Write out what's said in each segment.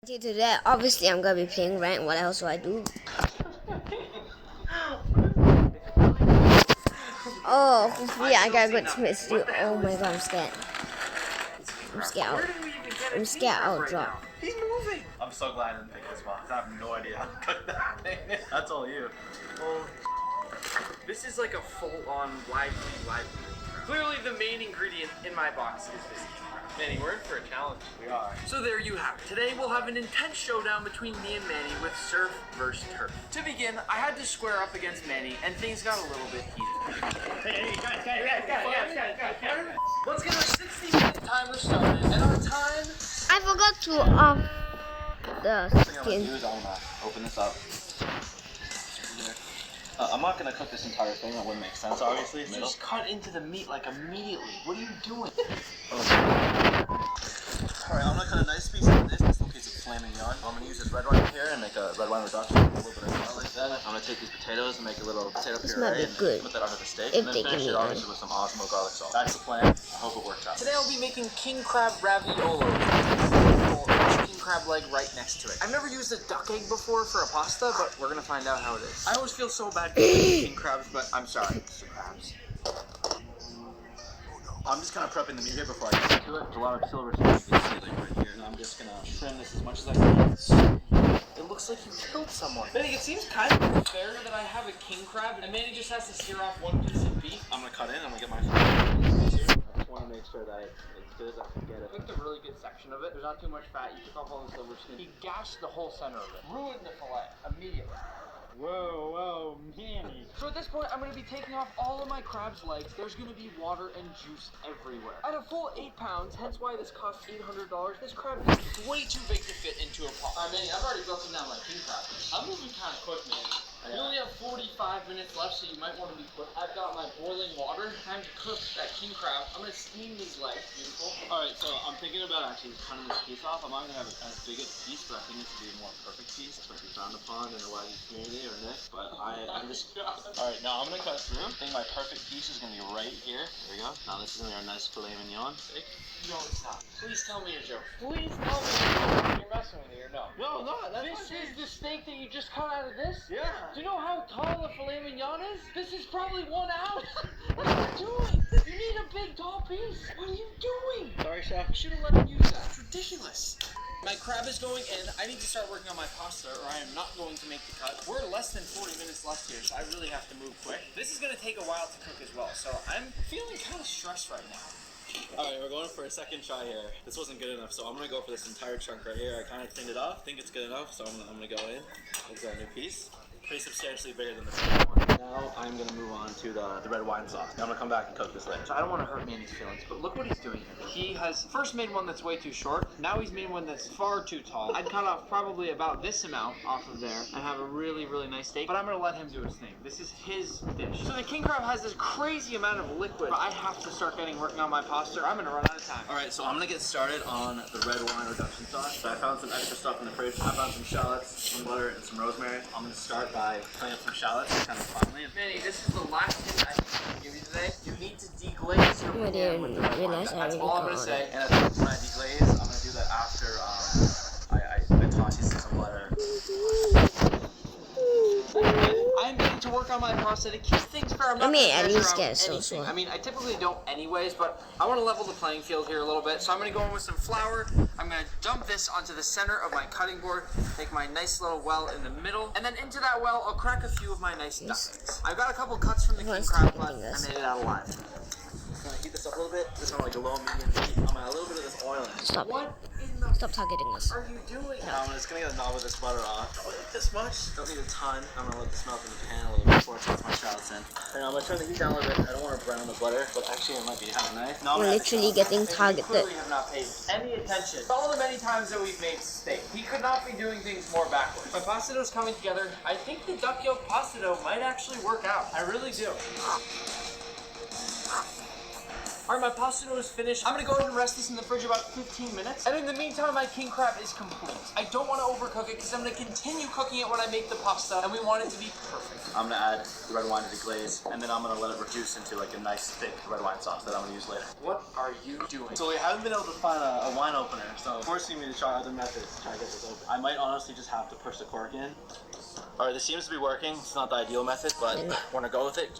Due to that, obviously I'm gonna be playing rank. What else do I do? Oh, for free, I gotta go to Miss too. Oh my god, I'm scared. I'm scared. I'm scared I'll drop. He's moving. I'm so glad I didn't pick this box. I have no idea how to cook that thing. That's all you. Well, this is like a full-on lively. Clearly, the main ingredient in my box is this king crab. Manny, we're in for a challenge. We are. So there you have it. Today we'll have an intense showdown between me and Manny with surf versus turf. To begin, I had to square up against Manny, and things got a little bit heated. Hey, guys. Let's get our 60-minute timer started, and our time... I forgot to off the The thing I'm gonna skin. do is I'm gonna open this up. I'm not gonna cook this entire thing. That wouldn't make sense, obviously. Just cut into the meat like immediately. What are you doing? Alright, I'm gonna cut a nice piece of this. This little piece of flaming yarn. I'm gonna use this red wine here and make a red wine reduction. A little bit of garlic. Then I'm gonna take these potatoes and make a little potato This puree might be and good put that under the steak. if And they then give finish me it one. obviously with some Osmo garlic salt. That's the plan. I hope it works out. Today I'll be making king crab raviolo. King crab leg right next to it. I've never used a duck egg before for a pasta, but we're gonna find out how it is. I always feel so bad for king crabs, but I'm sorry, Mr. Krabs. I'm just kind of prepping the meat here before I get into it. There's a lot of silver stuff you can see like right here. And I'm just gonna trim this as much as I can. It looks like you killed someone. Manny, it seems kind of unfair that I have a king crab and Manny just has to sear off one piece of beef. I'm gonna cut in. I'm gonna get my I just want to make sure that it's good as I can get it. I picked a really good section of it. There's not too much fat. You took off all the silver skin. He gashed the whole center of it. Ruined the fillet immediately. Whoa, Manny. So at this point, I'm going to be taking off all of my crab's legs. There's going to be water and juice everywhere. At a full 8 pounds, hence why this costs $800, this crab is way too big to fit into a pot. All right, Manny, I've already broken down my king crab. I'm moving kind of quick, Manny. We only have 45 minutes left, so you might want to be quick. I've got my boiling water. Time to cook that king crab. I'm going to steam these legs. Beautiful. Alright, so I'm thinking about actually cutting this piece off. I'm not going to have as big a piece, but I think this would be a more perfect piece. It's might be frowned upon in the Wagyu community or Nick, but I'm just... Alright, now I'm going to cut through. I think my perfect piece is going to be right here. There we go. Now this is going to be our nice filet mignon steak. No, it's not. Please tell me a joke. Please tell me you're messing with me or no. No, This is the steak that you just cut out of this? Yeah. Do you know how tall a filet mignon is? This is probably 1 ounce. What are you doing? You need a big, tall piece. What are you doing? Sorry, chef. You should have let him use that. It's ridiculous. My crab is going in. I need to start working on my pasta or I am not going to make the cut. We're less than 40 minutes left here, so I really have to move quick. This is going to take a while to cook as well, so I'm feeling kind of stressed right now. Alright, we're going for a second try here. This wasn't good enough, so I'm gonna go for this entire chunk right here. I kind of cleaned it off. Think it's good enough, so I'm gonna go in. It's our new piece. Pretty substantially bigger than the first one. Now I'm gonna move on to the red wine sauce. I'm gonna come back and cook this later. So I don't want to hurt Manny's feelings, but look what he's doing here. He has first made one that's way too short. Now he's made one that's far too tall. I'd cut off probably about this amount off of there and have a really, really nice steak. But I'm gonna let him do his thing. This is his dish. So the king crab has this crazy amount of liquid. But I have to start working on my pasta or I'm gonna run out of time. Alright, so I'm gonna get started on the red wine reduction sauce. So I found some extra stuff in the fridge. I found some shallots, some butter, and some rosemary. I'm gonna start by cutting up some shallots kind of finely. Manny, this is the last hint I can give you today. You need to deglaze your I pan with the red wine. realize I That's already all I'm gonna got say. And when I deglaze, I'm gonna do that after I toss these in some butter. I'm getting to work on my pasta to keep things fair. I'm not I mean, gonna at measure least out get some anything. sort. I mean, I typically don't anyways, but I want to level the playing field here a little bit. So I'm going to go in with some flour. I'm going to dump this onto the center of my cutting board, make my nice little well in the middle, and then into that well, I'll crack a few of my nice ducklings. I've got a couple cuts from the king Everyone's crab, but targeting I us. made it out alive. I'm gonna heat this up a little bit. This one like a low medium heat. I'm gonna add a little bit of this oil in it. Stop it. What in the Stop targeting us. are you doing? I'm just gonna get a knob of this butter off. Probably like this much. Don't need a ton. I'm gonna let this melt in the pan a little bit before I toss my shallots in. And I'm gonna turn the heat down a little bit. I don't want to brown the butter, but actually it might be kind of nice. Now I'm We're gonna add the literally shallots. getting You targeted. clearly have not paid any attention to all the many times that we've made steak. He could not be doing things more backwards. My pasta dough's coming together. I think the duck yolk pasta dough might actually work out. I really do. Alright, my pasta dough is finished. I'm gonna go ahead and rest this in the fridge about 15 minutes. And in the meantime, my king crab is complete. I don't want to overcook it because I'm gonna continue cooking it when I make the pasta, and we want it to be perfect. I'm gonna add the red wine to the glaze, and then I'm gonna let it reduce into like a nice thick red wine sauce that I'm gonna use later. What are you doing? So we haven't been able to find a wine opener, so forcing me to try other methods to try to get this open. I might honestly just have to push the cork in. Alright, this seems to be working. It's not the ideal method, but we're gonna go with it.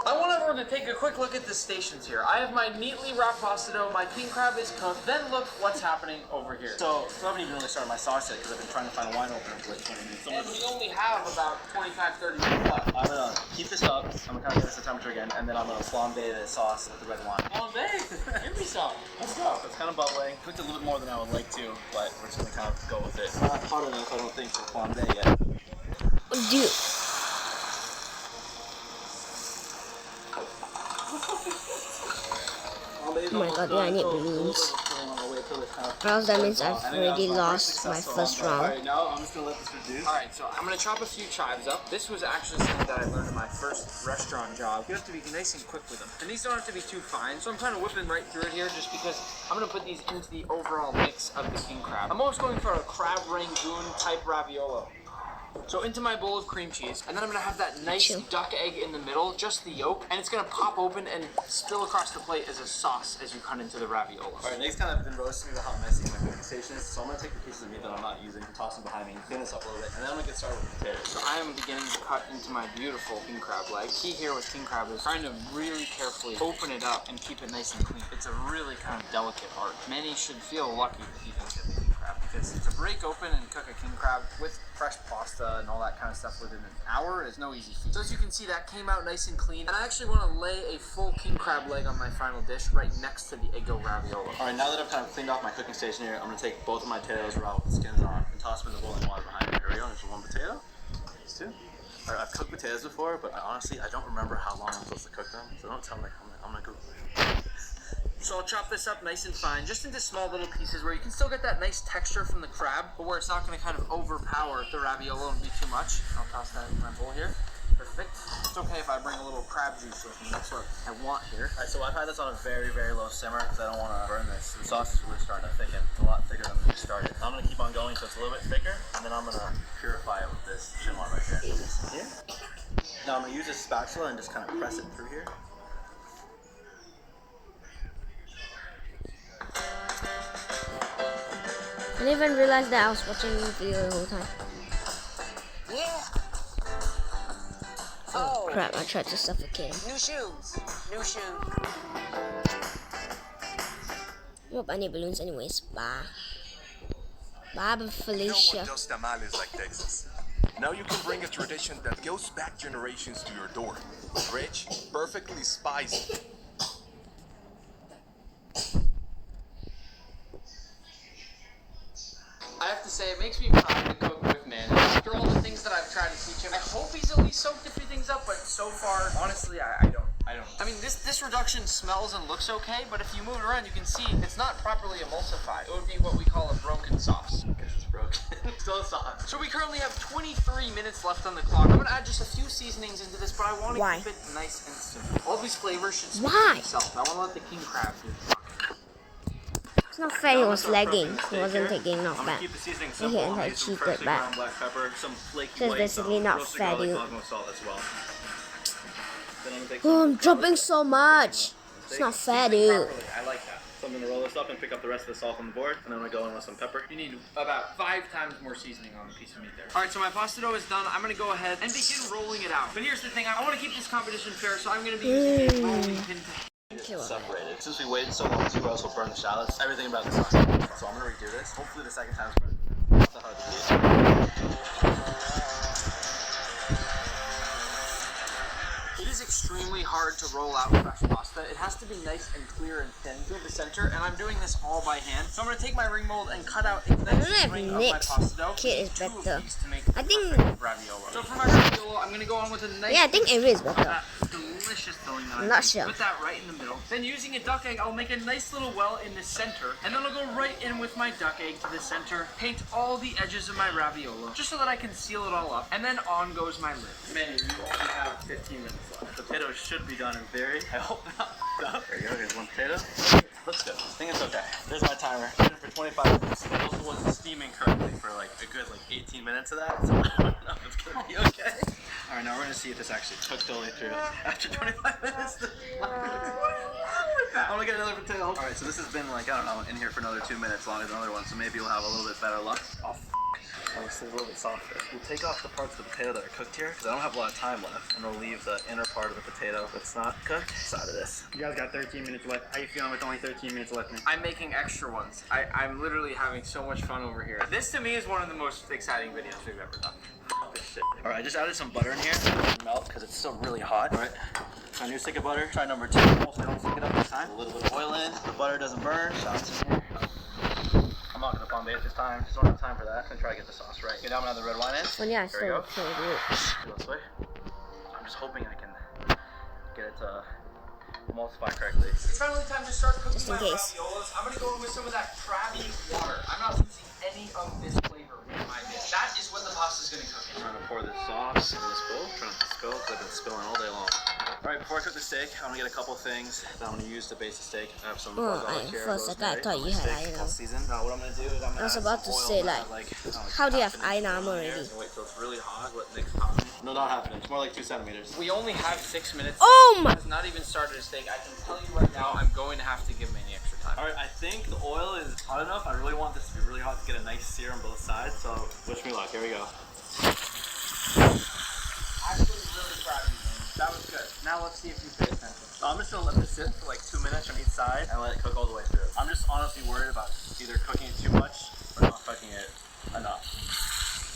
I want everyone to take a quick look at the stations here. I have my neatly wrapped pasta dough, my king crab is cooked, then look what's happening over here. So I haven't even really started my sauce yet because I've been trying to find a wine opener for like 20 minutes. And we only have about 25-30 minutes left. I'm gonna keep this up, I'm gonna kind of get this the temperature again, and then I'm gonna flambe the sauce with the red wine. Flambe? Give me some. Let's go. It's kind of bubbling. Cooked a little bit more than I would like to, but we're just gonna kind of go with it. It's not hot enough, I don't think, for flambe yet. Dude. Oh my god, I need balloons. Or else that means I've already lost my first round. Alright, now I'm just gonna let this reduce. Alright, so I'm gonna chop a few chives up. This was actually something that I learned in my first restaurant job. You have to be nice and quick with them. And these don't have to be too fine, so I'm kind of whipping right through it here just because I'm gonna put these into the overall mix of the king crab. I'm almost going for a crab rangoon type raviolo. So into my bowl of cream cheese, and then I'm gonna have that nice duck egg in the middle, just the yolk, and it's gonna pop open and spill across the plate as a sauce as you cut into the raviolo. Alright, Nate's kind of been roasting me about how messy my cooking station is, so I'm gonna take the pieces of meat that I'm not using, toss them behind me, clean this up a little bit, and then I'm gonna get started with the potatoes. So I am beginning to cut into my beautiful king crab leg. Key here with king crab is trying to really carefully open it up and keep it nice and clean. It's a really kind of delicate art. Many should feel lucky to even get the king crab because to break open and cook a king crab with fresh pasta and all that kind of stuff within an hour is no easy feat. So as you can see, that came out nice and clean. And I actually want to lay a full king crab leg on my final dish right next to the eggo raviolo. Alright, now that I've kind of cleaned off my cooking station here, I'm gonna take both of my potatoes raw with the skins on and toss them in the boiling water behind me. Here we go, there's one potato. There's two. Alright, I've cooked potatoes before, but honestly, I don't remember how long I'm supposed to cook them, so don't tell me. I'm gonna Google it. So I'll chop this up nice and fine, just into small little pieces where you can still get that nice texture from the crab, but where it's not going to kind of overpower the raviolo and be too much. I'll toss that in my bowl here. Perfect. It's okay if I bring a little crab juice with me. That's what I want here. Alright, so I've had this on a very, very low simmer because I don't want to burn this. The sauce is really starting to thicken. It's a lot thicker than when we started. I'm going to keep on going so it's a little bit thicker, and then I'm going to purify it with this chimon right here. Here. Now I'm going to use this spatula and just kind of press it through here. I didn't even realize that I was watching the video the whole time. Yeah. Oh crap, I tried to suffocate him. New shoes. New shoes. Nope, I need balloons anyways. Bye. Bye, No Felicia. one does tamales like Texas. Now you can bring a tradition that goes back generations to your door. Rich, perfectly spicy. I have to say, it makes me proud to cook with man. After all the things that I've tried to teach him, I hope he's at least soaked a few things up, but so far, honestly, I don't. I mean, this reduction smells and looks okay, but if you move it around, you can see it's not properly emulsified. It would be what we call a broken sauce. Because it's broken. Still a sauce. So we currently have 23 minutes left on the clock. I'm gonna add just a few seasonings into this, but I want to Why? keep it nice and simple. All these flavors should speak Why? for themselves. I want to let the king crab do the talking. It's not fair, he was lagging. He wasn't taking enough I'm back. gonna keep the seasoning He simple. hit I'm and gonna use some cheated freshly back. ground black pepper, some flaky So it's white basically salt, not roasted fair, garlic, dude. osmo salt as well. Then I'm gonna take Oh, some I'm dropping so much. It's not fair, dude. properly. I like that. So I'm gonna roll this up and pick up the rest of the salt on the board, and then I'm gonna go in with some pepper. You need about 5 times more seasoning on the piece of meat there. All right, so my pasta dough is done. I'm gonna go ahead and begin rolling it out. But here's the thing, I want to keep this competition fair, so I'm gonna be using a rolling pin to Separated. Since we waited so long too, I also burned the shallots. Everything about this sauce. So I'm gonna redo this. Hopefully the second time's better. That's not hard to do. It is extremely hard to roll out fresh pasta. It has to be nice and clear and thin through the center, and I'm doing this all by hand. So I'm gonna take my ring mold and cut out a I don't know nice if ring of my Nick's pasta dough. kit is Two of better. these to make I think- perfect raviolo. So for my raviolo, I'm gonna go on with a nice. Yeah, I think Avery is better. delicious filling that I'm I not make. sure. Put that right in the middle. Then using a duck egg, I'll make a nice little well in the center. And then I'll go right in with my duck egg to the center. Paint all the edges of my raviolo, just so that I can seal it all up. And then on goes my lid. Manny, you only have 15 minutes left. The potatoes should be done in theory. I hope not. There you go. Here's one potato. Looks good. I think it's okay. There's my timer. Did it for 25 minutes. Those wasn't steaming correctly for like a good 18 minutes of that. So I don't know if it's gonna be okay. All right, now we're gonna see if this actually cooked all the way through. After 25 minutes. I'm gonna get another potato. All right, so this has been I don't know, in here for another 2 minutes longer than the other one. So maybe we'll have a little bit better luck. Oh, this is a little bit softer. We'll take off the parts of the potato that are cooked here because I don't have a lot of time left, and we'll leave the inner part of the potato that's not cooked side of this. You guys got 13 minutes left. How you feeling with only 13 minutes left? I'm making extra ones. I'm literally having so much fun over here. This to me is one of the most exciting videos we've ever done. All right, I just added some butter in here. Melt because it's still really hot. All right, my new stick of butter. Try number 2. Hopefully I don't stick it up this time. A little bit of oil in. The butter doesn't burn. Sauce in here. I'm not gonna bomb bait this time. Just don't have time for that. I'm gonna try to get the sauce right. Okay, now I'm gonna have the red wine in. Well, yeah, There we go. so good. Go this way. I'm just hoping I can get it to emulsify correctly. It's finally time to start cooking Just in my case. raviolas. I'm gonna go in with some of that crabby water. I'm not using any of this flavor with my dish. That is when the pasta's gonna cook. I'm trying to pour this sauce in this bowl. Trying not to spill because I've been spilling all day long. All right, before I cook the steak, I'm gonna get a couple things that I'm gonna use to base the steak. I have some garlic here, first I rosemary, thought you had steak, iron all armor. seasoned. Now what I'm gonna do is I'm gonna I was add about some to oil say, and like, add, how do you have half an inch iron armor in there. already? So wait till it's really hot. What Nick's hot? No, not half an inch. More like 2 centimeters. We only have 6 minutes. Oh my! Has not even started a steak. I can tell you right now, I'm going to have to give Manny extra time. All right, I think the oil is hot enough. I really want this to be really hot to get a nice sear on both sides. So wish me luck. Here we go. Actually, really proud of you, man. That was good. Now let's see if you pay attention. So I'm just gonna let this sit for 2 minutes on each side and let it cook all the way through. I'm just honestly worried about either cooking it too much or not cooking it enough.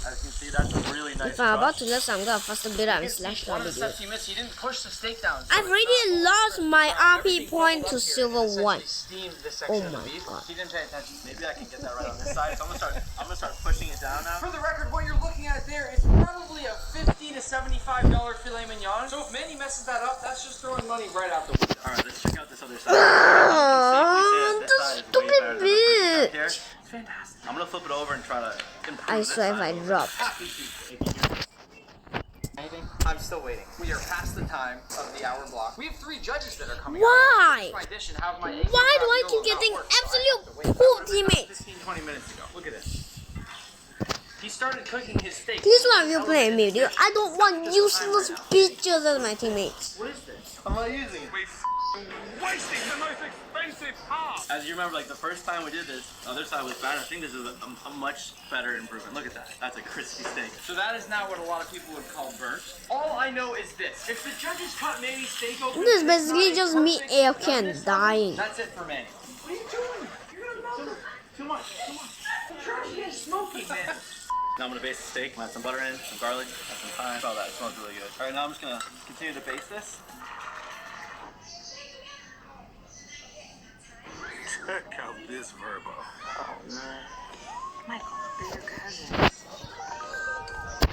As you can see, that's a really nice If I'm about crust. to let some go faster build up and You can slash see one of the video. steps you missed. You didn't push the steak down. I've already lost my RP point to silver 1. Steamed this Oh section of my the beef. God. He didn't pay attention. Maybe I can get that right on this side. So I'm gonna start pushing it down now. For the record, what you're looking at there is probably a $50 to $75 filet mignon. So if Manny messes that up, that's just throwing money right out the window. All right, let's check out this other side. Oh, This side is way the better than the first stupid side here. It's fantastic. I'm gonna flip it over and try to improve I this swear if side I a little bit. dropped. Anything? I'm still waiting. We are past the time of the hour block. We have 3 judges that are coming. Why? My dish and have my Why do I keep getting absolute poor teammates? 15-20 minutes ago. Look at this. He started cooking his steak. This one of you playing me, dude. I don't want useless bitches as my teammates. What is this? I'm not using it. Wasting the most expensive part. As you remember, the first time we did this, the other side was bad. I think this is a much better improvement. Look at that. That's a crispy steak. So that is now what a lot of people would call burnt. All I know is this. If the judges cut Manny's steak open, This is basically it's not just me perfect AFK and doneness, dying. That's it for Manny. What are you doing? You're gonna melt it. Too much. The turkey is smoking, man. Now I'm gonna baste the steak. I'm gonna add some butter in, some garlic, add some thyme. All that. It smells really good. All right, now I'm just gonna continue to baste this. Check out this Verbo. Michael, they're your cousins.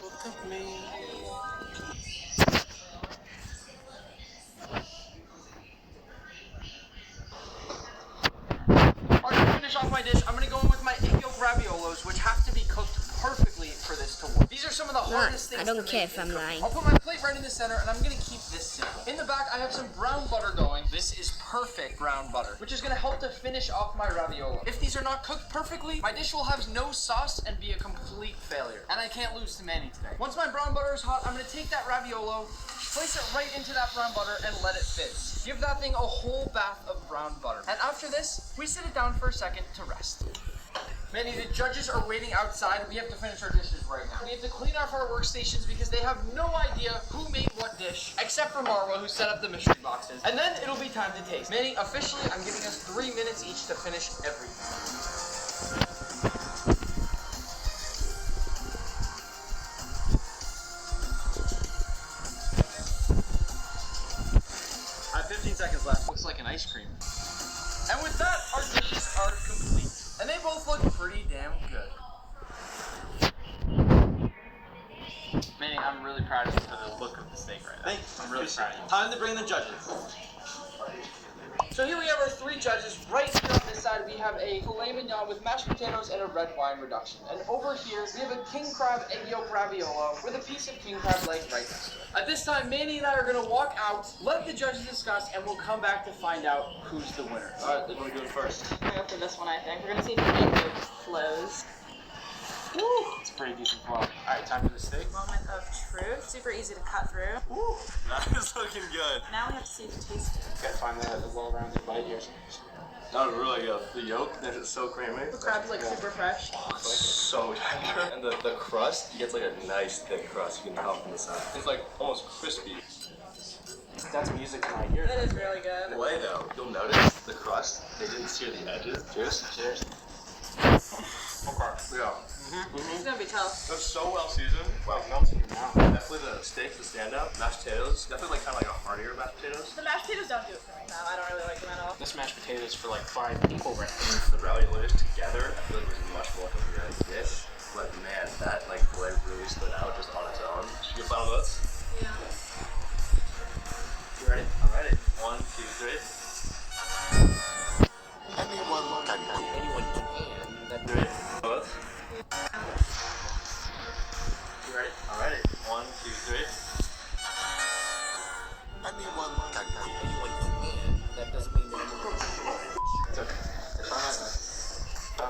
Look at me. Alright, to finish off my dish, I'm gonna go in with my egg yolk raviolos, which have to be cooked perfectly for this to work. These are some of the hardest things I don't to care make if in I'm cooking. lying. I'll put my plate right in the center, and I'm gonna keep this simple. In the back, I have some brown butter going. This is perfect brown butter, which is gonna help to finish off my raviolo. If these are not cooked perfectly, my dish will have no sauce and be a complete failure. And I can't lose to Manny today. Once my brown butter is hot, I'm gonna take that raviolo, place it right into that brown butter, and let it fizz. Give that thing a whole bath of brown butter. And after this, we sit it down for a second to rest. Manny, the judges are waiting outside. We have to finish our dishes right now. We have to clean off our workstations because they have no idea who made what dish, except for Marwa, who set up the mystery boxes. And then it'll be time to taste. Manny, officially, I'm giving us 3 minutes each to finish everything. I have 15 seconds left. Looks like an ice cream. And with that, our dishes are complete. And they both look pretty damn good. Manny, I'm really proud of you for the look of the steak right now. Thanks. I'm really Perfect. Time to bring the judges. So here we have our three judges. Right here on this side, we have a filet mignon with mashed potatoes and a red wine reduction. And over here, we have a king crab egg yolk raviolo with a piece of king crab leg right next to it. At this time, Manny and I are going to walk out, let the judges discuss, and we'll come back to find out who's the winner. All right, what are we doing first? We're gonna go for this one, I think. We're gonna see if mango flows. Woo! It's a pretty decent flow. All right, time for the steak. Moment of truth. Super easy to cut through. Woo! That is looking good. Now we have to see if it tastes good. Gotta find the well-rounded bite here. That was really good. The yolk, that is so creamy. The crab's like super fresh. It's so tender. And the crust gets like a nice thick crust. You can tell from the side. It's like almost crispy. That's music to my ears. That is really good. The way though, you'll notice the crust, they didn't sear the edges. Cheers. Cheers. Okay. Yeah. It's gonna be tough. That's so well seasoned. Wow, melts in your mouth. Definitely the steak's the standout. Mashed potatoes, definitely like kind of like a heartier mashed potatoes. The mashed potatoes don't do it for me. No, I don't really like them at all. This mashed potatoes for like 5 people right The raviolis together, I feel like it was much more of a dish. But man, that like filet really stood out just on its own. Should you get final notes? Yeah. You ready? I'm ready. 1, 2, 3. Anyone can. Anyone can. That's Ready? Both. You ready? I'm ready. 1, 2, 3. Anyone can. anyone can. That doesn't mean that It's okay. It's fine.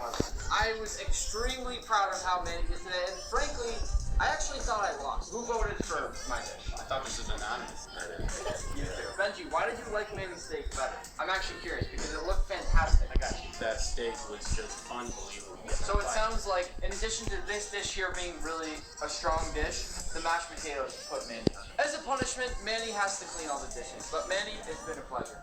I was extremely proud of how Manny did today, and frankly, I actually thought I lost. Who voted for my dish? I thought this was anonymous. Benji, why did you like Manny's steak better? I'm actually curious because it looked fantastic. I got you. That steak was just unbelievable. So it sounds like, in addition to this dish here being really a strong dish, the mashed potatoes put Manny on. As a punishment, Manny has to clean all the dishes. But Manny, it's been a pleasure.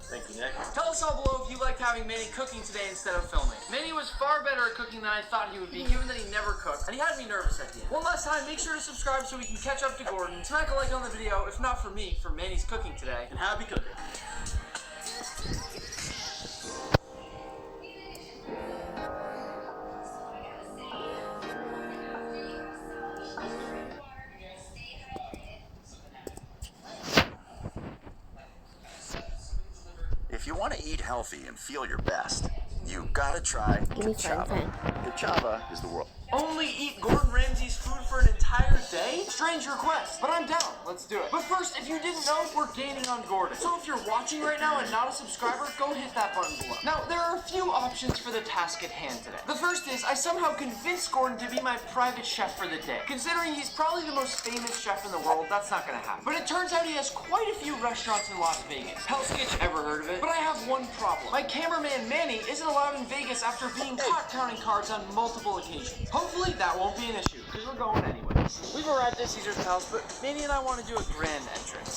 Thank you, Nick. Tell us all below if you liked having Manny cooking today instead of filming. Manny was far better at cooking than I thought he would be, given that he never cooked, and he had me nervous at the end. One last time, make sure to subscribe so we can catch up to Gordon. Smack a like on the video, if not for me, for Manny's cooking today. And happy cooking. If you want to eat healthy and feel your best, you gotta try Give me fun, fun. Kachava is the world. Only eat Gordon Ramsay's food for an entire day? Strange request, but I'm down. Let's do it. But first, if you didn't know, we're gaining on Gordon. So if you're watching right now and not a subscriber, go hit that button below. Now, there are a few options for the task at hand today. The first is, I somehow convinced Gordon to be my private chef for the day. Considering he's probably the most famous chef in the world, that's not gonna happen. But it turns out he has quite a few restaurants in Las Vegas. Hell's Kitchen, ever heard of it? But I have one problem. My cameraman Manny isn't allowed in Vegas after being caught counting cards on multiple occasions. Hopefully that won't be an issue, because we're going anyways. We've arrived at Caesar's Palace, but Manny and I want to do a grand entrance.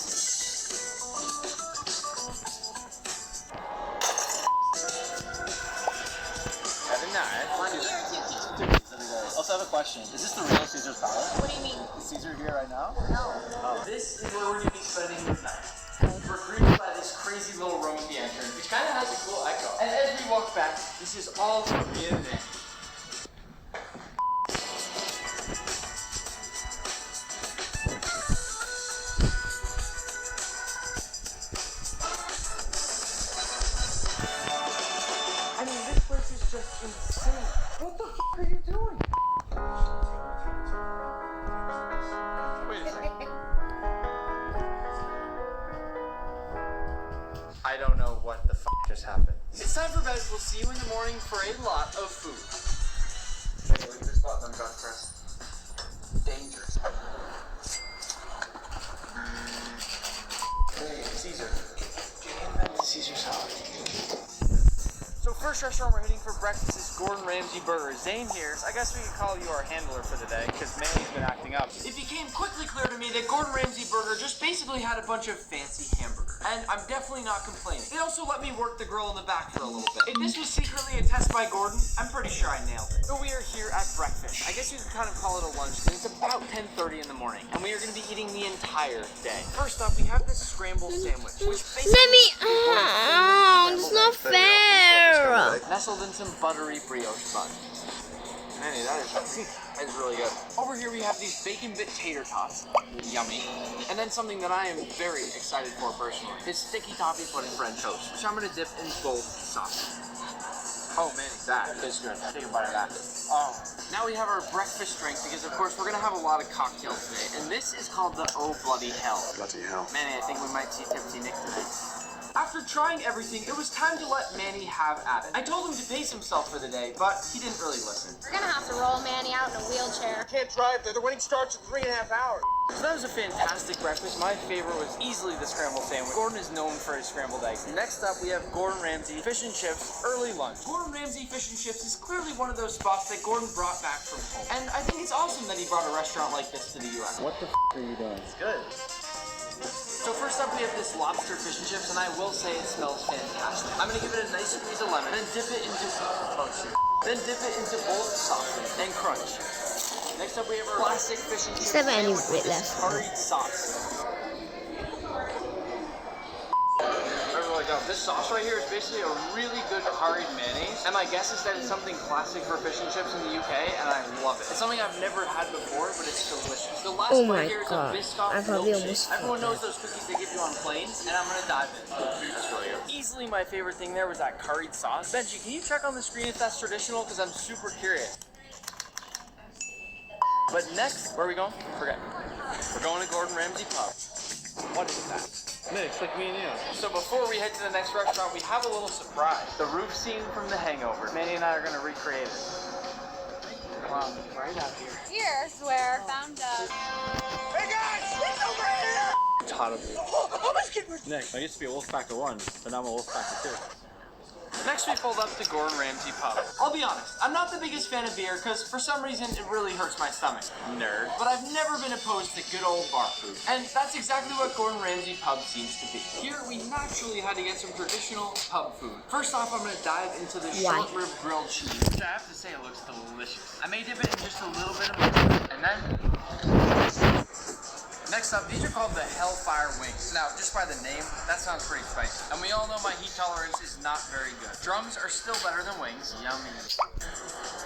Having that. Also have a question. Is this the real Caesar's Palace? What do you mean? Is Caesar here right now? No. This is where we're going to be spending the night. We're greeted by this crazy little room at the entrance, which kind of has a cool echo. And as we walk back, this is all Korean then. I mean, this place is just insane. What the f*** are you doing? Wait a second. I don't know what the f*** just happened. It's time for bed. We'll see you in the morning for a lot of food. Okay, look at this spot. I'm trying to press. Dangerous. Hey, Caesar. Caesar's house. So first restaurant we're hitting for breakfast is Gordon Ramsay Burger. Zane here. I guess we could call you our handler for the day, because Manny's been acting up. It became quickly clear to me that Gordon Ramsay Burger just basically had a bunch of fancy hamburgers. And I'm definitely not complaining. They also let me work the grill in the back for a little bit. If this was secretly a test by Gordon, I'm pretty sure I nailed it. So we are here at breakfast. I guess you could kind of call it a lunch, and it's about 10:30 in the morning. And we are going to be eating the entire day. First up, we have this scrambled sandwich, which basically Let me out. It's not fair. nestled in some buttery brioche bun. Manny, that is really good. Over here we have these bacon bit tater tots. Yummy. And then something that I am very excited for personally is sticky toffee pudding French toast, which I'm gonna dip in gold sauce. Oh man, that is good. Take a bite of that. Oh. Now we have our breakfast drink because of course we're gonna have a lot of cocktails today. And this is called the Oh Bloody Hell. Bloody hell. Manny, I think we might see Tipsy Nick today. After trying everything, it was time to let Manny have at it. I told him to pace himself for the day, but he didn't really listen. We're gonna have to roll Manny out in a wheelchair. Can't drive there. The wedding starts in 3.5 hours. So that was a fantastic breakfast. My favorite was easily the scrambled sandwich. Gordon is known for his scrambled eggs. Next up, we have Gordon Ramsay fish and chips early lunch. Gordon Ramsay fish and chips is clearly one of those spots that Gordon brought back from home. And I think it's awesome that he brought a restaurant like this to the U.S. What the are you doing? It's good. So first up we have this lobster fish and chips, and I will say it smells fantastic. I'm gonna give it a nice squeeze of lemon, then dip it into both soft and crunch. Next up we have our classic fish and chips Seven any with bit this left. curried sauce. This sauce right here is basically a really good curried mayonnaise, and my guess is that it's something classic for fish and chips in the UK, and I love it. It's something I've never had before, but it's delicious. The last Oh part my here is God. a Biscoff I probably milkshake. almost Everyone forgot. knows those cookies they give you on planes, and I'm gonna dive in. That's really good. Easily my favorite thing there was that curried sauce. Benji, can you check on the screen if that's traditional? Because I'm super curious. But next, where are we going? Forget. We're going to Gordon Ramsay Pub. What is that? Nick, like me and you. So before we head to the next restaurant, we have a little surprise. The roof scene from The Hangover. Manny and I are going to recreate it. Wow, right out here. Here's where I found us. Hey guys, it's over here! It's hot up here. Oh my goodness! Nick, I used to be a Wolfpacker 1, but now I'm a Wolfpacker 2. Next we pulled up to Gordon Ramsay Pub. I'll be honest, I'm not the biggest fan of beer because for some reason it really hurts my stomach. Nerd. But I've never been opposed to good old bar food. And that's exactly what Gordon Ramsay Pub seems to be. Here we naturally had to get some traditional pub food. First off, I'm going to dive into the short rib grilled cheese, which I have to say it looks delicious. I may dip it in just a little bit of mustard, and then next up, these are called the Hellfire Wings. Now, just by the name, that sounds pretty spicy. And we all know my heat tolerance is not very good. Drums are still better than wings. Yummy.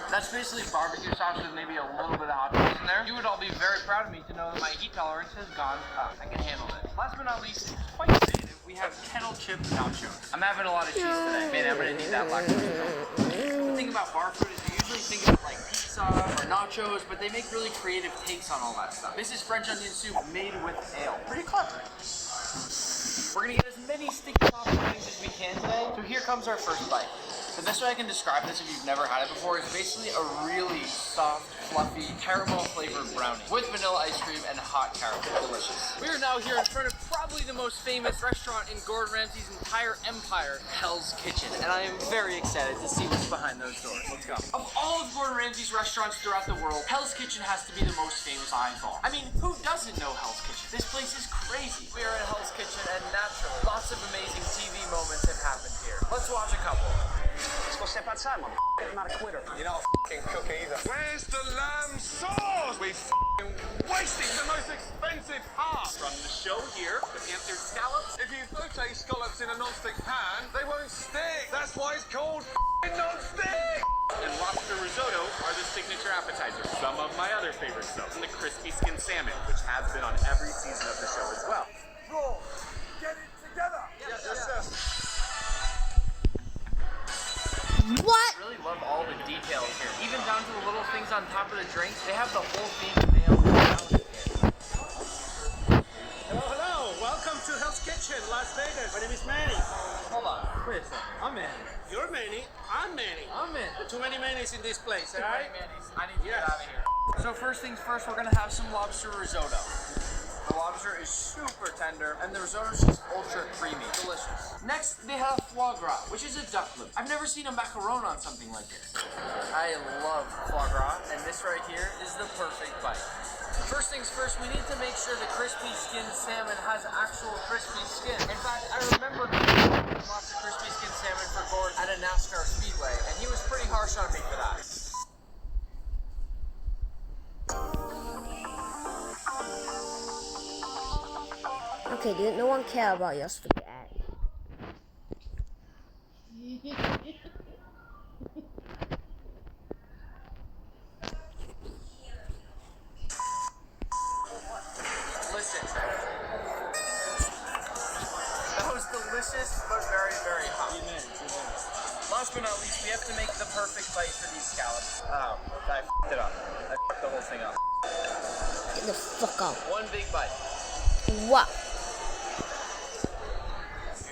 That's basically barbecue sauce with maybe a little bit of hot sauce in there. You would all be very proud of me to know that my heat tolerance has gone up. I can handle this. Last but not least, quite creative, we have kettle chip nachos. I'm having a lot of cheese today. Man, I'm gonna need that lactose milk. The thing about bar food is you usually think of like pizza or nachos, but they make really creative takes on all that stuff. This is French onion soup made with ale. Pretty clever. We're gonna get as many sticky toffee things as we can today. So here comes our first bite. The best way I can describe this if you've never had it before is basically a really soft, fluffy, caramel flavored brownie with vanilla ice cream and hot caramel. Delicious. We are now here in front of probably the most famous restaurant in Gordon Ramsay's entire empire, Hell's Kitchen, and I am very excited to see what's behind those doors. Let's go. Of all of Gordon Ramsay's restaurants throughout the world, Hell's Kitchen has to be the most famous by far. I mean, who doesn't know Hell's Kitchen? This place is crazy. We are in Hell's Kitchen, and naturally, lots of amazing TV moments have happened here. Let's watch a couple. Let's go step outside, mother. I'm not a quitter. You're not f***ing cooking either. Where's the lamb sauce? We wasted the most expensive part. Run the show here with answered scallops. If you saute scallops in a non-stick pan, they won't stick. That's why it's called non-stick. And lobster risotto are the signature appetizers. Some of my other favorite stuff. The crispy skin salmon, which has been on every season of the show as well. Raw, get it together. Yes, sir. What? I really love all the details here, even down to the little things on top of the drinks. They have the whole thing nailed down here. Hello, welcome to Hell's Kitchen, Las Vegas. My name is Manny. Hold on, wait a second. I'm in. You're Manny. I'm Manny. I'm in. Too many Mannys in this place, All alright? right, Manny's. I need to get out of here. So first things first, we're gonna have some lobster risotto. The lobster is super tender, and the risotto is just ultra creamy. Delicious. Next, they have foie gras, which is a duck lip. I've never seen a macaron on something like this. I love foie gras, and this right here is the perfect bite. First things first, we need to make sure the crispy skinned salmon has actual crispy skin. In fact, I remember lots of crispy skinned salmon for Gordon at a NASCAR speedway, and he was pretty harsh on me for that. Okay, dude, no one care about your stupid ad. last but not least, we have to make the perfect bite for these scallops. Oh, I f***ed it up. I f***ed the whole thing up. Get the fuck out. One big bite. Wow.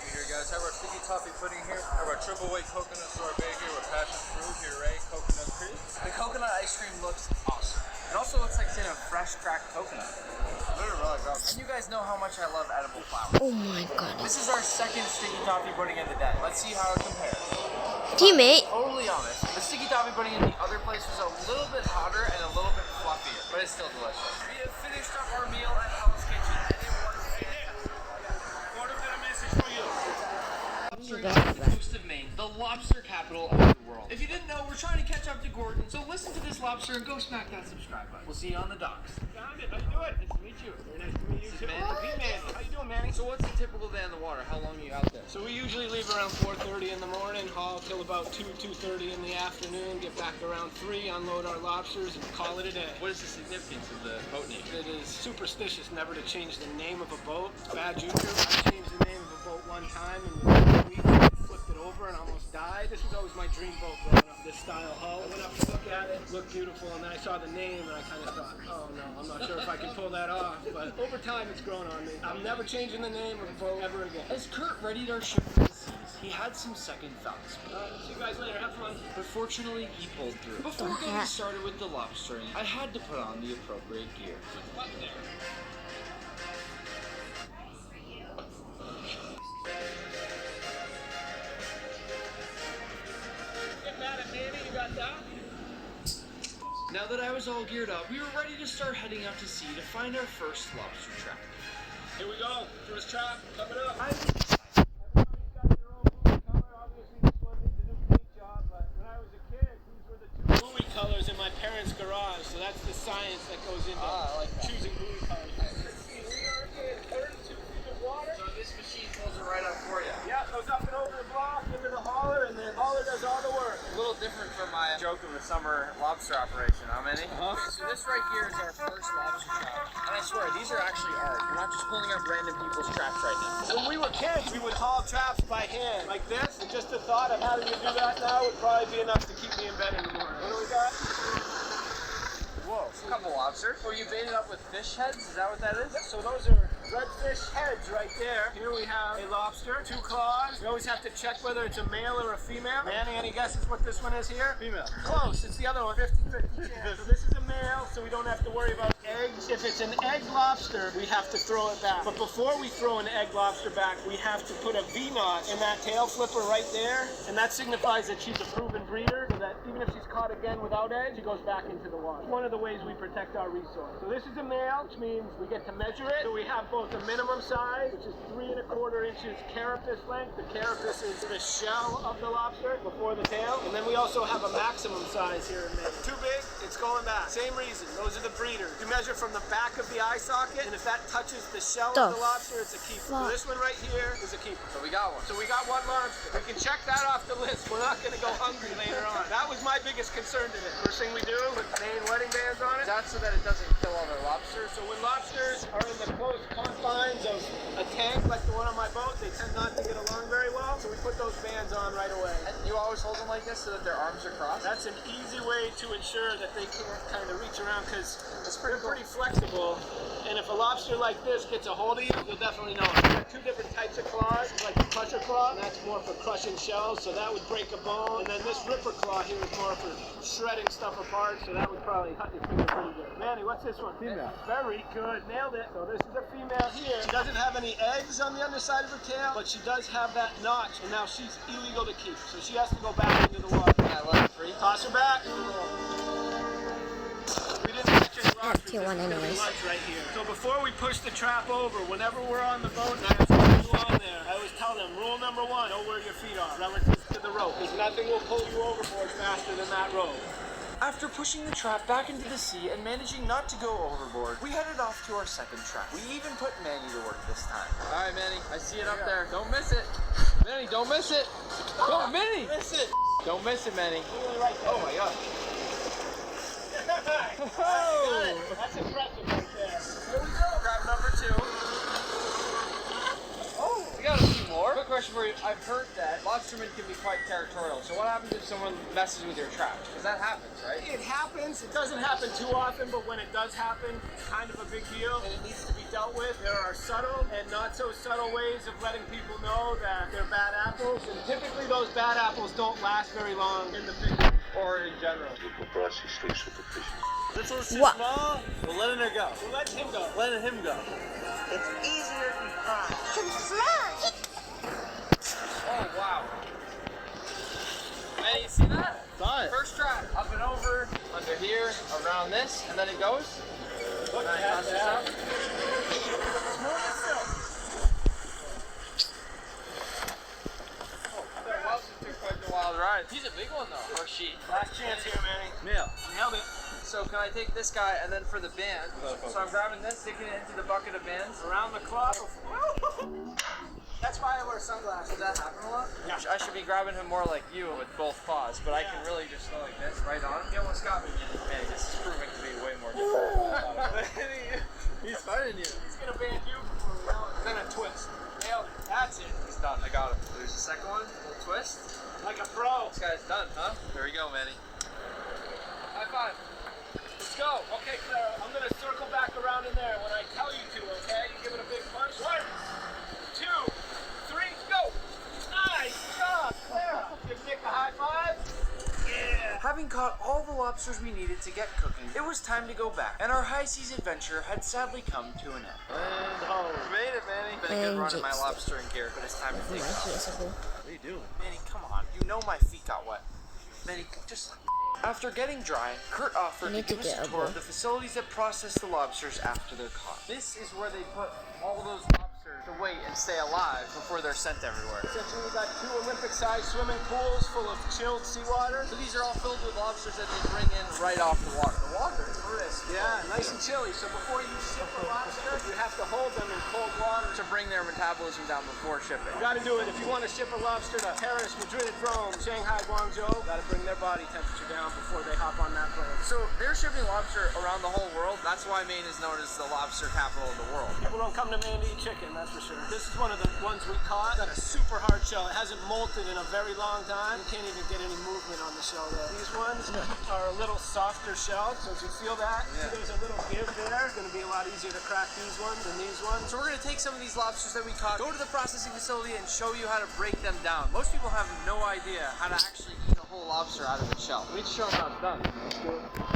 Here, guys. Have our sticky toffee pudding here. Have our triple weight coconut sorbet here with passion fruit, puree, coconut cream. The coconut ice cream looks awesome. It also looks like it's in a fresh cracked coconut. Literally, like And you guys know how much I love edible flour. Oh my god. This is our second sticky toffee pudding of the day. Let's see how it compares. Teammate. Totally honest, the sticky toffee pudding in the other place was a little bit hotter and a little bit fluffier, but it's still delicious. We have finished up our meal at Hell's Kitchen, and it was fantastic. What a better message for you. Lobster off the coast of Maine, the lobster capital of the world. If you didn't know, we're trying to catch up to Gordon, so listen to this lobster and go smack that subscribe button. We'll see you on the docks. Found it. How you doing? Nice to meet you. Very nice to meet you too. Manny. How you doing, Manny? So what's a typical day on the water? How long are you out there? So we usually leave around 4:30 in the morning, haul till about 2:30 in the afternoon, get back around 3, unload our lobsters, and call it a day. What is the significance of the boat name? It is superstitious never to change the name of a boat. It's bad juju. I changed the name of a boat one time and within a week I flipped it over and almost died. This was always my dream boat growing up, this style hull. I went up to look at it, looked beautiful, and then I saw the name and I kind of thought, oh no, I'm not sure if I can pull that off. But over time it's grown on me. I'm never changing the name of a boat ever again. As Kurt readied our ship for the seas, he had some second thoughts. See you guys later. Have fun. But fortunately, he pulled through. Before getting started with the lobstering, I had to put on the appropriate gear. What there? Get mad at Manny, you got that? Now that I was all geared up, we were ready to start heading out to sea to find our first lobster trap. Here we go. First trap, coming up. Buoy colors in my parents' garage, so that's the science that goes into choosing buoy colors. We are in 32 feet of water. So this machine pulls it right up for you. Yeah, goes up and over the block into the hauler, and then hauler does all the work. A little different from my joke of a summer lobster operation, how many? So this right here is our first lobster trap. And I swear, these are actually ours. We're not just pulling up random people's traps right now. When we were kids, we would haul traps by hand, like this, and just the thought of having to do that now would probably be enough to keep me in bed in the morning. What do we got? Whoa, a couple lobsters. Oh, you baited up with fish heads? Is that what that is? So those are redfish heads right there. Here we have a lobster, 2 claws. We always have to check whether it's a male or a female. Manny, any guesses what this one is here? Female. Close. It's the other one, 50-50 chance. So this is a male, so we don't have to worry about eggs. If it's an egg lobster, we have to throw it back. But before we throw an egg lobster back, we have to put a V-knot in that tail flipper right there, and that signifies that she's a proven breeder, so that even if she's caught again without eggs, she goes back into the water. It's one of the ways we protect our resource. So this is a male, which means we get to measure it. So we have both a minimum size, which is 3 1/4 inches carapace length. The carapace is the shell of the lobster before the tail. And then we also have a maximum size here in Maine. Too big, it's going back. Same reason, those are the breeders. You measure from the back of the eye socket, and if that touches the shell of the lobster, it's a keeper. So this one right here is a keeper. So we got one. So we got one lobster. We can check that off the list. We're not going to go hungry later on. That was my biggest concern today. First thing we do, put Maine wedding bands on it. That's so that it doesn't kill all their lobsters. So when lobsters are in the close confines of a tank like the one on my boat, they tend not to get along very well. So we put those bands on right away. And you always hold them like this so that their arms are crossed? That's an easy way to ensure that they can't kind of reach around because they're pretty flexible. And if a lobster like this gets a hold of you, you'll definitely know it. There are 2 different types of claws, like the crusher claw, and that's more for crushing shells, so that would break a bone. And then this ripper claw here is more for shredding stuff apart, so that would probably cut your finger pretty good. Manny, what's this one? Female. Very good, nailed it. So this is a female here. She doesn't have any eggs on the underside of her tail, but she does have that notch, and now she's illegal to keep. So she has to go back into the water. Yeah, let it free. Toss her back. We didn't catch any lobsters. Tier 1 anyways. Right here. So before we push the trap over, whenever we're on the boat and I have to put you on there, I always tell them, rule number 1, know where your feet are relative to the rope. Because nothing will pull you overboard faster than that rope. After pushing the trap back into the sea and managing not to go overboard, we headed off to our second trap. We even put Manny to work this time. All right, Manny, I see it up there. Don't miss it. Manny, don't miss it. Don't, Manny. Miss it. Don't miss it, Manny. Right there. Oh my God. Oh, that's impressive right there. Here we go. Grab number 2. Oh, we got a few more. before. Quick question for you. I've heard that lobstermen can be quite territorial. So what happens if someone messes with your traps? Because that happens, right? It happens. It doesn't happen too often, but when it does happen, it's kind of a big deal, and it needs to be dealt with. There are subtle and not so subtle ways of letting people know that they're bad apples, and typically those bad apples don't last very long in the fish or in general. This one's too small. We're letting her go. We're letting him go. Letting him go. It's easier to find. Oh, wow. Hey, you see that? Saw it. First trap, up and over, under here, around this, and then it goes. Look Nice, at toss this that. up. Smooth as silk. That lobster took quite the wild ride. He's a big one though, or she. Last chance here, Manny. Male. Nailed it. So can I take this guy and then for the band? So I'm grabbing this, sticking it into the bucket of bands. Around the clock. That's why I wear sunglasses. Does that happen a lot? Yeah. I should be grabbing him more like you with both paws, but I can really just go like this, right on. You almost got me, man. This is proving to be way more difficult. He's fighting you. He's gonna band you for then a twist. Nailed it. That's it. He's done. I got him. There's the second one. Little twist. Like a pro. This guy's done, huh? There we go, Manny. High five. Let's go. Okay, Clara. I'm gonna circle back around in there when I tell you to. Okay? You give it a big punch. 1, 2, 3, go. Nice job, Clara. Give Nick a high five. Yeah. Having caught all the lobsters we needed to get cooking, it was time to go back, and our high seas adventure had sadly come to an end. And home. Made it, Manny. Been a good run in my lobstering gear, but it's time to take off. What are you doing? Manny, come on. You know my feet got wet. Manny, just... After getting dry, Kurt offered to give us a tour of the facilities that process the lobsters after they're caught. This is where they put all those lobsters to wait and stay alive before they're sent everywhere. Essentially, we got 2 Olympic-sized swimming pools full of chilled seawater. So these are all filled with lobsters that they bring in right off the water. The water is crisp. Yeah, nice and chilly. So before you ship a lobster, you have to hold them in cold water To bring their metabolism down before shipping. You gotta do it. If you want to ship a lobster to Paris, Madrid, Rome, Shanghai, Guangzhou, gotta bring their body temperature down before they hop on that plane. So they're shipping lobster around the whole world. That's why Maine is known as the lobster capital of the world. People don't come to Maine to eat chicken, that's for sure. This is one of the ones we caught. Got a super hard shell. It hasn't molted in a very long time. You can't even get any movement on the shell there. These ones are a little softer shell, so as you feel that, see there's a little give there. It's gonna be a lot easier to crack these ones than these ones. So we're gonna take some of these lobsters that we caught, go to the processing facility and show you how to break them down. Most people have no idea how to actually eat a whole lobster out of its shell. We need to show them how it's done.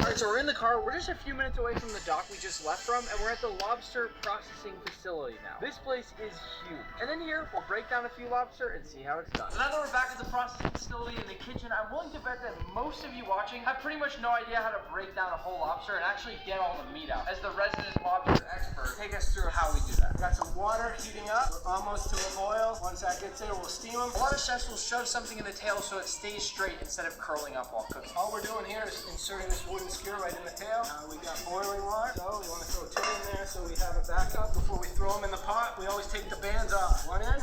Alright, so we're in the car. We're just a few minutes away from the dock we just left from, and we're at the lobster processing facility now. This place is huge. And in here, we'll break down a few lobster and see how it's done. So now that we're back at the processing facility in the kitchen, I'm willing to bet that most of you watching have pretty much no idea how to break down a whole lobster and actually get all the meat out. As the resident lobster expert, take us through how we do that. Got some water heating up. We're almost to a boil. Once that gets there, we'll steam them. A lot of chefs will shove something in the tail so it stays straight instead of curling up while cooking. All we're doing here is inserting this wooden skewer right in the tail. We got boiling water, so we want to throw 2 in there so we have a backup. Before we throw them in the pot, we always take the bands off. 1 in,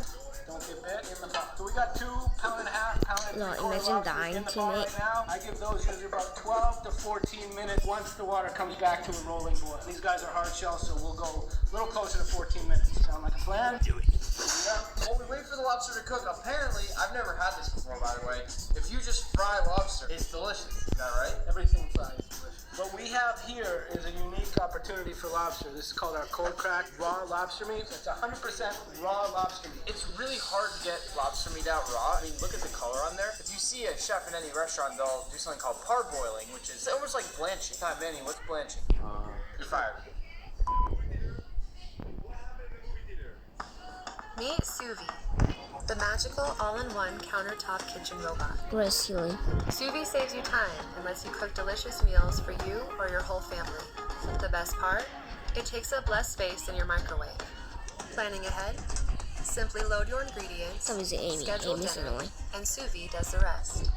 don't get bit in the pot. So we got 2 pound and a half, pound and No, 3/4 imagine lobsters dying in the to pot me. right now. I give those usually about 12 to 14 minutes once the water comes back to a rolling boil. These guys are hard shell, so we'll go a little closer to 14 minutes. Sound like a plan? Do it. While we wait for the lobster to cook, apparently, I've never had this before, by the way. If you just fry lobster, it's delicious. Is that right? Everything fries delicious. What we have here is a unique opportunity for lobster. This is called our cold cracked raw lobster meat. It's 100% raw lobster meat. It's really hard to get lobster meat out raw. I mean, look at the color on there. If you see a chef in any restaurant, they'll do something called parboiling, which is almost like blanching. Hi, Manny, what's blanching? You're fired. Meet Suvi, the magical all-in-one countertop kitchen robot. Gracefully. Suvi saves you time and lets you cook delicious meals for you or your whole family. The best part? It takes up less space in your microwave. Planning ahead? Simply load your ingredients, So is Amy. schedule Amy's dinner, annoying. and Suvi does the rest.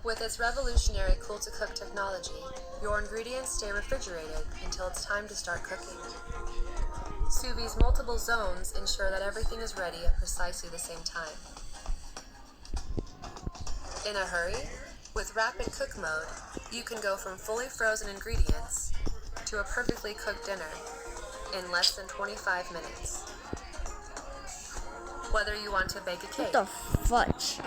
With its revolutionary cool-to-cook technology, your ingredients stay refrigerated until it's time to start cooking. Suvi's multiple zones ensure that everything is ready at precisely the same time. In a hurry? With Rapid Cook Mode, you can go from fully frozen ingredients to a perfectly cooked dinner in less than 25 minutes. Whether you want to bake a What cake, the fudge?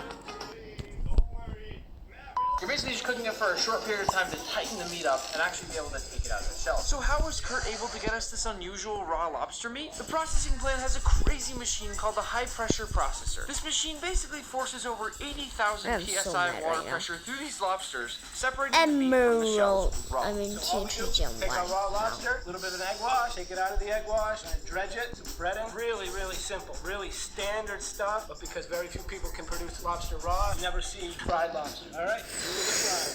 You're basically just cooking it for a short period of time to tighten the meat up and actually be able to take it out of the shell. So how was Kurt able to get us this unusual raw lobster meat? The processing plant has a crazy machine called the high pressure processor. This machine basically forces over 80,000 I'm so psi mad water right now. pressure through these lobsters, separating the meat from the shells raw. I mean, All we do, take our raw lobster, a little bit of an egg wash, take it out of the egg wash, and dredge it, some breading. Really, really simple. Really standard stuff, but because very few people can produce lobster raw, you never see fried lobster. All right?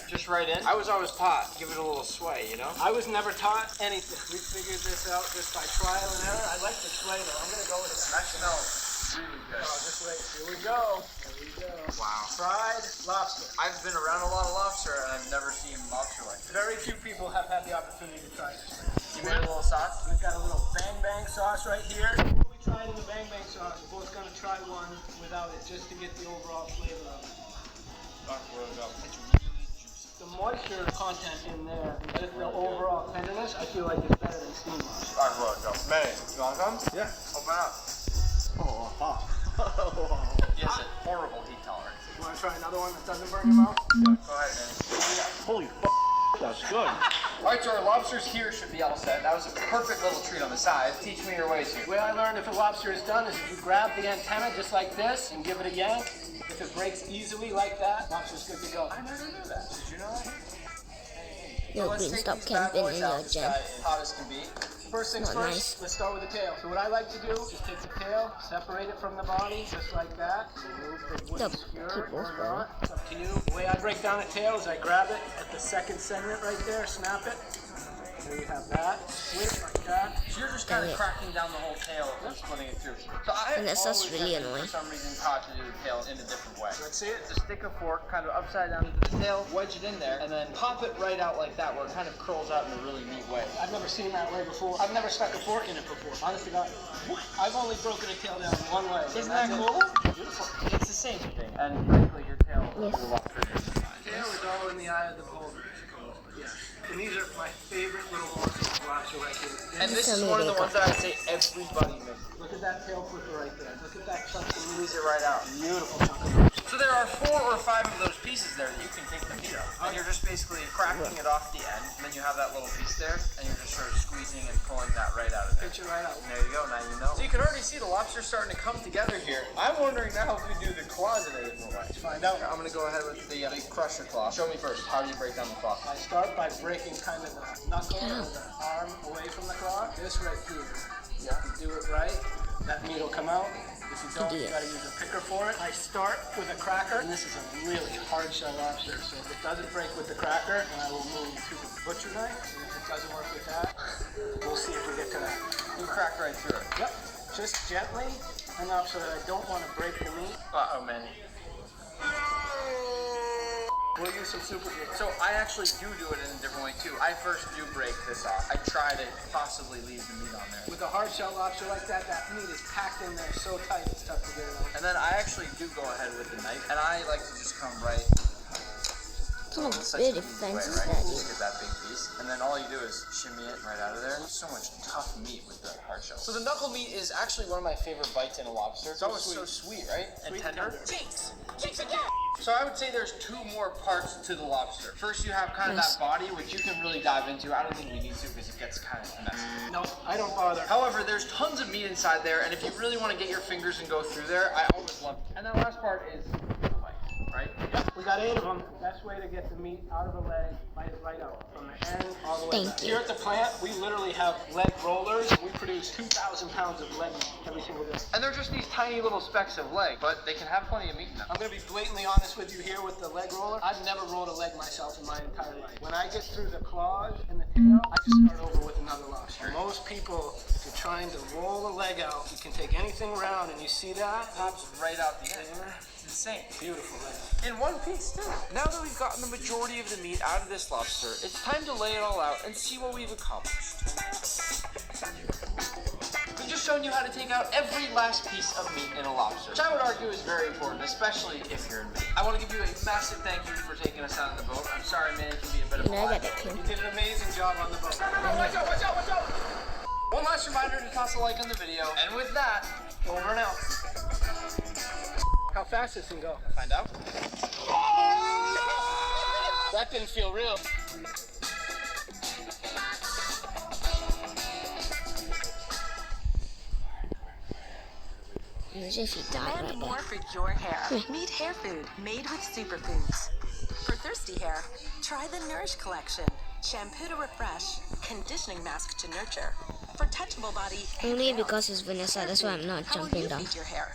Just right in. I was always taught, give it a little sway, you know? I was never taught anything. We figured this out just by trial and error. I like the sway though. I'm gonna go with it. That smells really good. Oh, just wait. Here we go. Here we go. Wow. Fried lobster. I've been around a lot of lobster and I've never seen lobster like this. Very few people have had the opportunity to try this. You made a little sauce? We've got a little bang bang sauce right here. Before we try it in the bang bang sauce, we're both gonna try one without it just to get the overall flavor of it. The moisture content in there, and just the overall tenderness, I feel like it's better than steamed lobster. Alright, bro, go. May, you want some? Yeah. Open up. Oh, hot. He has a horrible heat tolerance. You want to try another one that doesn't burn your mouth? Yeah. Go ahead, man. Holy that's good. Alright, so our lobsters here should be all set. That was a perfect little treat on the side. Teach me your ways here. The way I learned if a lobster is done is if you grab the antenna just like this and give it a yank. If it breaks easily like that, lobster's good to go. I never knew that. Did you know that? Yo, please stop camping in your gym. Hot as can be. First things Not first, nice. let's start with the tail. So what I like to do is take the tail, separate it from the body, just like that. Remove the wood skewer or not. It's up to you. The way I break down a tail is I grab it at the second segment right there, snap it. There you have that. Switch like that. So you're just kind of cracking down the whole tail and splitting it through. So I And that sounds always really have been, annoying. for some reason, taught to do the tail in a different way. Let's see it. Just stick a fork kind of upside down into the tail, wedge it in there, and then pop it right out like that where it kind of curls out in a really neat way. I've never seen that way before. I've never stuck a fork in it before. Honest to God. I've only broken a tail down one way. Isn't that cool? Beautiful. It's the same thing. And frankly, your tail is a lot prettier than mine. Tail is all in the eye of the beholder. Yeah. And these are my favorite little morsels of lobster right here. And this is one of the ones that I say everybody misses. Look at that tail clipper right there. Look at that chunk of Squeeze it right out. beautiful chunk of lobster. So there are 4 or 5 of those pieces there that you can take the meat out. And you're just basically cracking it off the end. And then you have that little piece there. And you're just sort of squeezing and pulling that right out of there. Pitch it right out. And there you go, now you know. So you can already see the lobster starting to come together here. I'm wondering now if we do the claws in a different way. Let's find out. I'm gonna go ahead with the big crusher claw. Show me first, how do you break down the claw? I start by breaking kind of the knuckle of the arm away from the claw. This right here. You have to do it right. That meat will come out. If you don't, you gotta use a picker for it. I start with a cracker, and this is a really hard shell lobster, so if it doesn't break with the cracker, then I will move to the butcher knife, and if it doesn't work with that, we'll see if we get to that. You crack right through it. Yep, just gently enough so that I don't want to break the meat. Uh-oh, man. We'll use some super glue. So I actually do it in a different way too. I first do break this off. I try to possibly leave the meat on there. With a hard shell lobster like that, that meat is packed in there so tight it's tough to get it out. And then I actually do go ahead with the knife, and I like to just come right. Some Such very an easy way, fancy right? study. Just get that big piece, and then all you do is shimmy it right out of there. There's so much tough meat with the hard shell. So the knuckle meat is actually one of my favorite bites in a lobster. It's always so sweet, right? And tender. Jinx! Jinx again! So I would say there's 2 more parts to the lobster. First, you have kind of that body, which you can really dive into. I don't think we need to because it gets kind of messy. No, I don't bother. However, there's tons of meat inside there, and if you really want to get your fingers and go through there, I always love it. And that last part is the leg, right? Yep, we got 8 of them. Best way to get the meat out of the leg, bite it right out from the end all the way back. Here at the plant, we literally have leg rollers. We produce 2,000 pounds of leg meat every single day. And they're just these tiny little specks of leg, but they can have plenty of meat in them. I'm gonna be blatantly honest with you here with the leg roller. I've never rolled a leg myself in my entire life. When I get through the claws and the tail, I just start over with another lobster. Most people, if you're trying to roll a leg out, you can take anything round and you see that? Pops right out the end. It's insane. Beautiful leg. In one piece, too. Now that we've gotten the majority of the meat out of this lobster, it's time to lay it all out and see what we've accomplished. We've just shown you how to take out every last piece of meat in a lobster, which I would argue is very important, especially if you're in Maine. I want to give you a massive thank you for taking us out on the boat. I'm sorry, man, it can be a bit of a lie. You did an amazing job on the boat. Watch out, watch out, watch out! One last reminder to toss a like on the video, and with that, over and out. fast this can go. Find out. That didn't feel real. As if he died Demand right more there. for your hair. Meet Hair Food, made with superfoods. For thirsty hair, try the Nourish Collection. Shampoo to refresh, conditioning mask to nurture. For touchable body, Only because it's Vanessa, that's why I'm not how will jumping you down. feed your hair?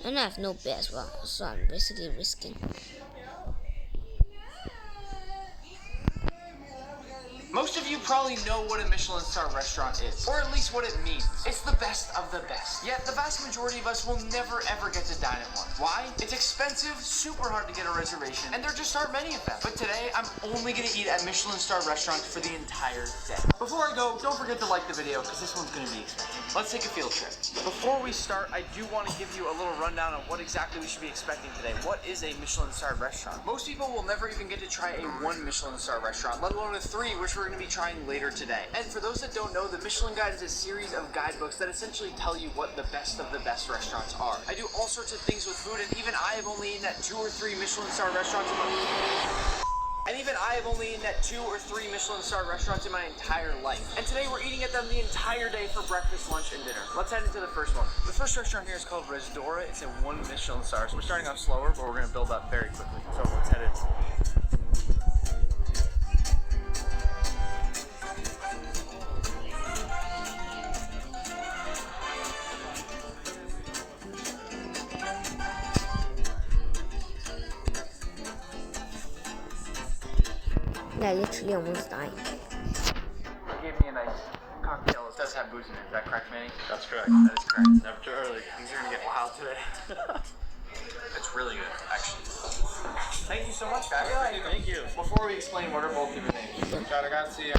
And I have no bed as well, so I'm basically risking. Most of you probably know what a Michelin star restaurant is, or at least what it means. It's the best of the best. Yet the vast majority of us will never ever get to dine at one. Why? It's expensive, super hard to get a reservation, and there just aren't many of them. But today, I'm only gonna eat at Michelin star restaurants for the entire day. Before I go, don't forget to like the video, because this one's gonna be expensive. Let's take a field trip. Before we start, I do want to give you a little rundown of what exactly we should be expecting today. What is a Michelin star restaurant? Most people will never even get to try a 1 Michelin star restaurant, let alone a 3, which we're going to be trying later today. And for those that don't know, the Michelin Guide is a series of guidebooks that essentially tell you what the best of the best restaurants are. I do all sorts of things with food, and even I have only eaten at 2 or 3 Michelin star restaurants in my entire life. And today we're eating at them the entire day for breakfast, lunch, and dinner. Let's head into the first one. The first restaurant here is called Resdora. It's a 1 Michelin star, so we're starting off slower, but we're going to build up very quickly. So let's head in. Yeah, literally almost died. Gave me a nice cocktail. It does have booze in it. Is that correct, Manny? That's correct. That is correct. Never too early. Things are going to get wild today. It's really good, actually. Thank you so much, guys. Thank you. Before we explain, what are both of your names?